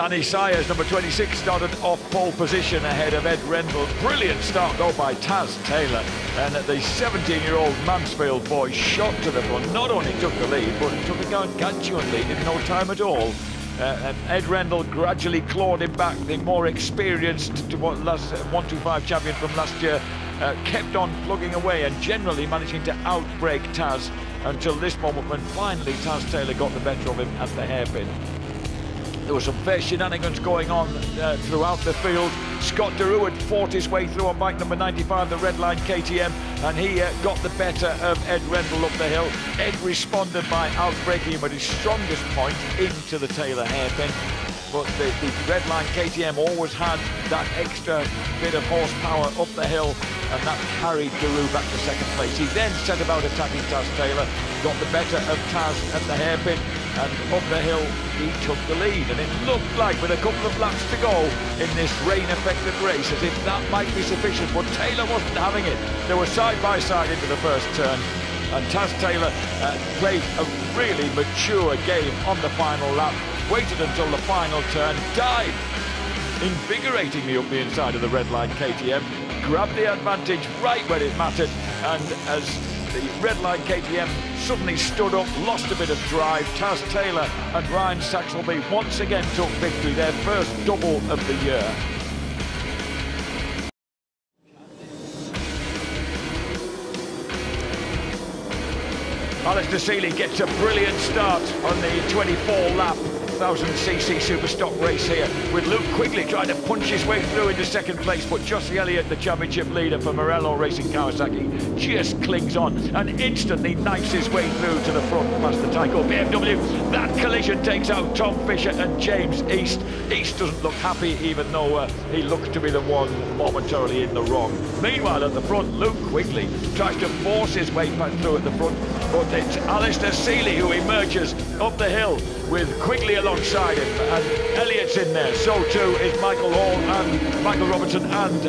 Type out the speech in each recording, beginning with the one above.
Danny Sayers, number 26, started off pole position ahead of Ed Rendell. Brilliant start though by Taz Taylor, and the 17-year-old Mansfield boy shot to the front. Not only took the lead, but took a gargantuan lead in no time at all. And Ed Rendell gradually clawed him back. The more experienced 125 champion from last year kept on plugging away and generally managing to outbreak Taz until this moment when finally Taz Taylor got the better of him at the hairpin. There was some fair shenanigans going on throughout the field. Scott Derue had fought his way through on bike number 95, the red line KTM, and he got the better of Ed Rendell up the hill. Ed responded by outbreaking him at his strongest point into the Taylor hairpin. But the red line KTM always had that extra bit of horsepower up the hill, and that carried Derue back to second place. He then set about attacking Taz Taylor, got the better of Taz at the hairpin, and up the hill he took the lead. And it looked like, with a couple of laps to go in this rain-affected race, as if that might be sufficient, but Taylor wasn't having it. They were side by side into the first turn, and Taz Taylor played a really mature game on the final lap, waited until the final turn, dived invigoratingly up the inside of the red line KTM, grabbed the advantage right where it mattered, and as the red line KTM suddenly stood up, lost a bit of drive, Taz Taylor and Ryan Saxelby once again took victory, their first double of the year. Alistair Seeley gets a brilliant start on the 24-lap 1000cc Superstock race here, with Luke Quigley trying to punch his way through into second place, but Josie Elliott, the championship leader for Morello Racing Kawasaki, just clings on and instantly knifes his way through to the front past the Tyco BMW. That collision takes out Tom Fisher and James East. East doesn't look happy, even though he looks to be the one momentarily in the wrong. Meanwhile, at the front, Luke Quigley tries to force his way back through at the front, but it's Alistair Seeley who emerges up the hill with Quigley alongside him, and Elliott's in there. So too is Michael Hall and Michael Robertson and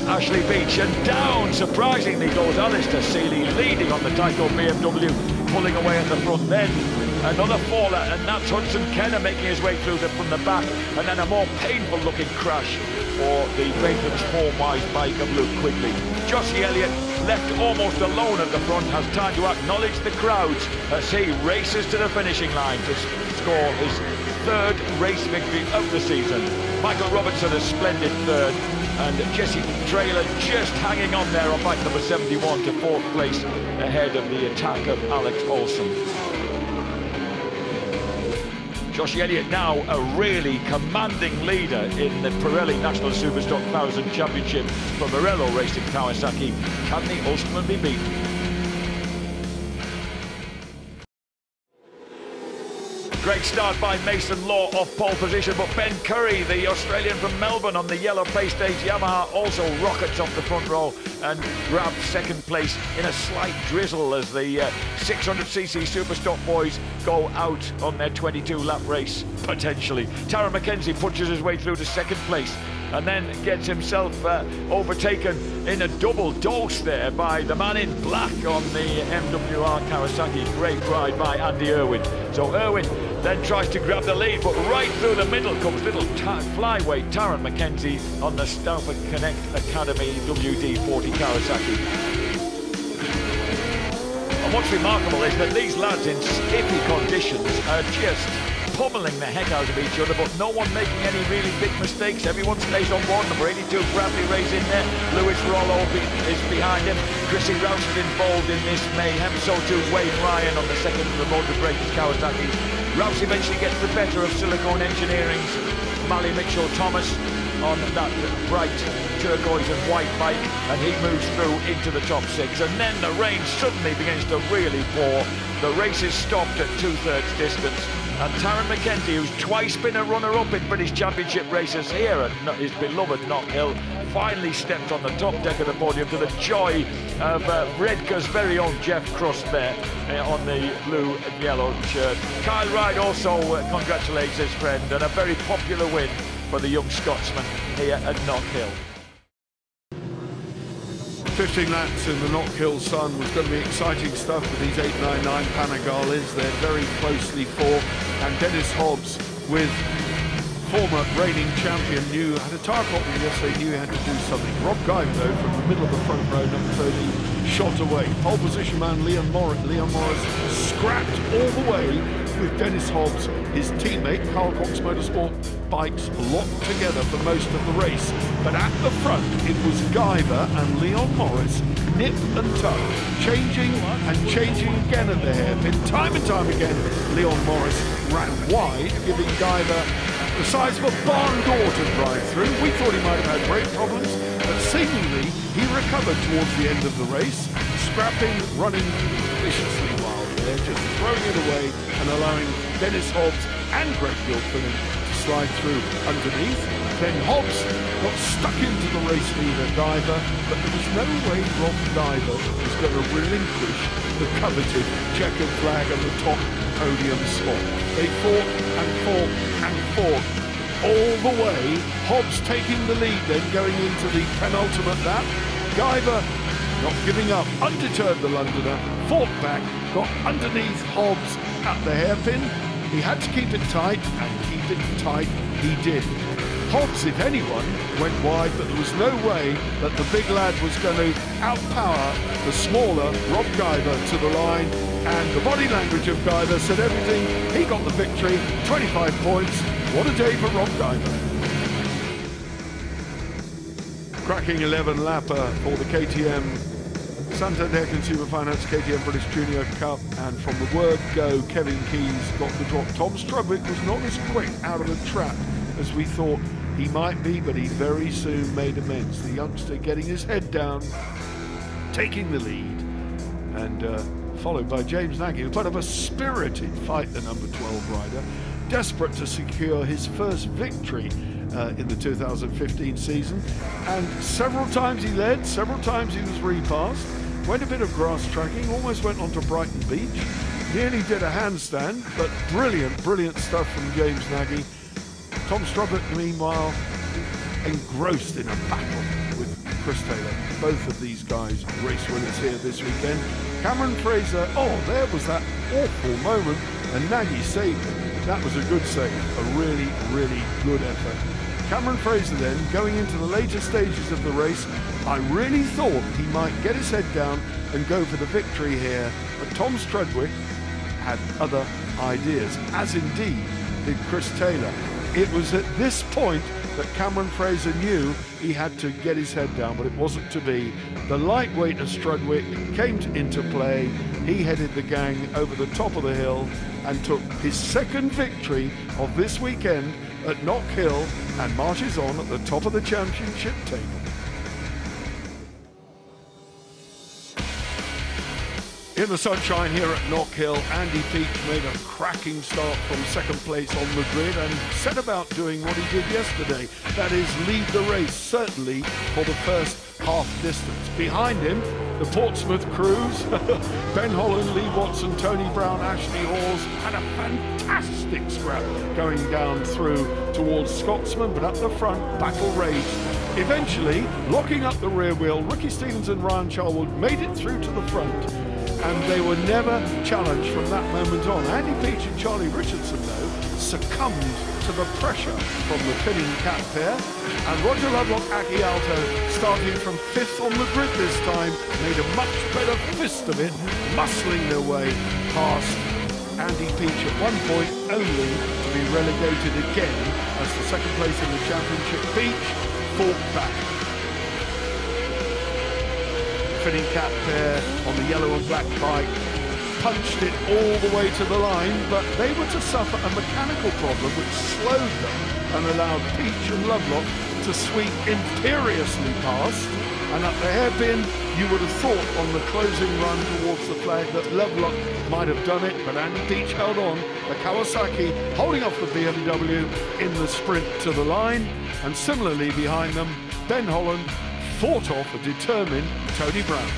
Ashley Beach. And down, surprisingly, goes Alistair Seeley, leading on the Tyco BMW, pulling away at the front. Then another faller, and that's Hudson Kenner making his way through from the back, and then a more painful-looking crash for the Bacon's Formwise bike of Luke Quigley. Josie Elliott, left almost alone at the front, has time to acknowledge the crowds as he races to the finishing line to score his third race victory of the season. Michael Robertson a splendid third, and Jesse Traylor just hanging on there on bike number 71 to fourth place ahead of the attack of Alex Olsen. Josie Elliott now a really commanding leader in the Pirelli National Superstock 1000 Championship for Morello Racing Kawasaki. Can the Ulsterman be beaten? Great start by Mason Law off pole position, but Ben Curry, the Australian from Melbourne on the yellow pay stage Yamaha, also rockets off the front row and grabs second place in a slight drizzle as the 600cc Superstock boys go out on their 22-lap race, potentially. Taron McKenzie punches his way through to second place and then gets himself overtaken in a double dose there by the man in black on the MWR Kawasaki. Great ride by Andy Irwin. So Irwin then tries to grab the lead, but right through the middle comes little flyweight Taron McKenzie on the Stauffer Connect Academy WD-40 Kawasaki. And what's remarkable is that these lads in iffy conditions are just pummeling the heck out of each other, but no one making any really big mistakes. Everyone stays on board. Number 82, Bradley Ray's in there. Lewis Rollo is behind him. Chrissy Rouse is involved in this mayhem. So too Wayne Ryan on the second of the motor breakers Kawasaki. Rouse eventually gets the better of Silicone Engineering's Mally Mitchell-Thomas on that bright turquoise and white bike, and he moves through into the top six. And then the rain suddenly begins to really pour. The race is stopped at 2/3 distance, and Taron McKenzie, who's twice been a runner-up in British Championship races here at his beloved Knockhill, finally stepped on the top deck of the podium to the joy of Redca's very own Jeff Crust there on the blue and yellow shirt. Kyle Wright also congratulates his friend, and a very popular win for the young Scotsman here at Knockhill. 15 laps in the Knockhill sun was going to be exciting stuff with these 899 Panigales. They're very closely fought, and Dennis Hobbs with former reigning champion, had a tyre problem yesterday, knew he had to do something. Rob Guyver, though, from the middle of the front row, number 13, shot away. Pole position man Leon Morris scrapped all the way with Dennis Hobbs, his teammate. Carl Cox Motorsport bikes locked together for most of the race. But at the front, it was Guyver and Leon Morris, nip and tuck, changing and changing again at the hairpin. Time and time again, Leon Morris ran wide, giving Guyver the size of a barn door to drive through. We thought he might have had brake problems, but seemingly he recovered towards the end of the race, scrapping, running viciously wild there, just throwing it away and allowing Dennis Hobbs and Greg Gilfillan to slide through underneath. Then Hobbs got stuck into the race leader, Guyver, but there was no way Rob Guyver was going to relinquish the coveted checkered flag on the top podium spot. They fought and fought and fought all the way. Hobbs taking the lead then going into the penultimate lap. Guyver not giving up, undeterred the Londoner, fought back, got underneath Hobbs at the hairpin. He had to keep it tight, and keep it tight he did. Hobbs, if anyone, went wide, but there was no way that the big lad was going to outpower the smaller Rob Guyver to the line, and the body language of Guyver said everything. He got the victory, 25 points. What a day for Rob Guyver. Cracking 11 lapper for the KTM Santander Consumer Finance KTM British Junior Cup, and from the word go, Kevin Keys got the drop. Tom Strudwick was not as quick out of the trap as we thought he might be, but he very soon made amends. The youngster getting his head down, taking the lead, and followed by James Nagy, who put up a spirited fight, the number 12 rider, desperate to secure his first victory in the 2015 season. And several times he led, several times he was repassed, went a bit of grass tracking, almost went onto Brighton Beach, nearly did a handstand, but brilliant stuff from James Nagy. Tom Strudwick, meanwhile, engrossed in a battle with Chris Taylor. Both of these guys race winners here this weekend. Cameron Fraser, oh, there was that awful moment, and Nagy saved it. That was a good save, a really good effort. Cameron Fraser then, going into the later stages of the race, I really thought he might get his head down and go for the victory here, but Tom Strudwick had other ideas, as indeed did Chris Taylor. It was at this point that Cameron Fraser knew he had to get his head down, but it wasn't to be. The lightweight of Strudwick came into play. He headed the gang over the top of the hill and took his second victory of this weekend at Knockhill, and marches on at the top of the championship table. In the sunshine here at Knockhill, Andy Peach made a cracking start from second place on the grid and set about doing what he did yesterday, that is lead the race, certainly for the first half distance. Behind him, the Portsmouth crews, Ben Holland, Lee Watson, Tony Brown, Ashley Hawes, had a fantastic scrap going down through towards Scotsman, but up the front, battle raged. Eventually, locking up the rear wheel, Ricky Stevens and Ryan Charwood made it through to the front, and they were never challenged from that moment on. Andy Peach and Charlie Richardson, though, succumbed to the pressure from the Finning Cat pair, and Roger Lovelock Aki Alto, starting from 5th on the grid this time, made a much better fist of it, muscling their way past Andy Peach at one point, only to be relegated again as the second place in the championship. Peach fought back. Finning Cat pair on the yellow and black bike punched it all the way to the line, but they were to suffer a mechanical problem which slowed them and allowed Peach and Lovelock to sweep imperiously past. And at the hairpin, you would have thought on the closing run towards the flag that Lovelock might have done it, but Andy Peach held on. The Kawasaki holding off the BMW in the sprint to the line, and similarly behind them, Ben Holland fought off a determined Tony Brown.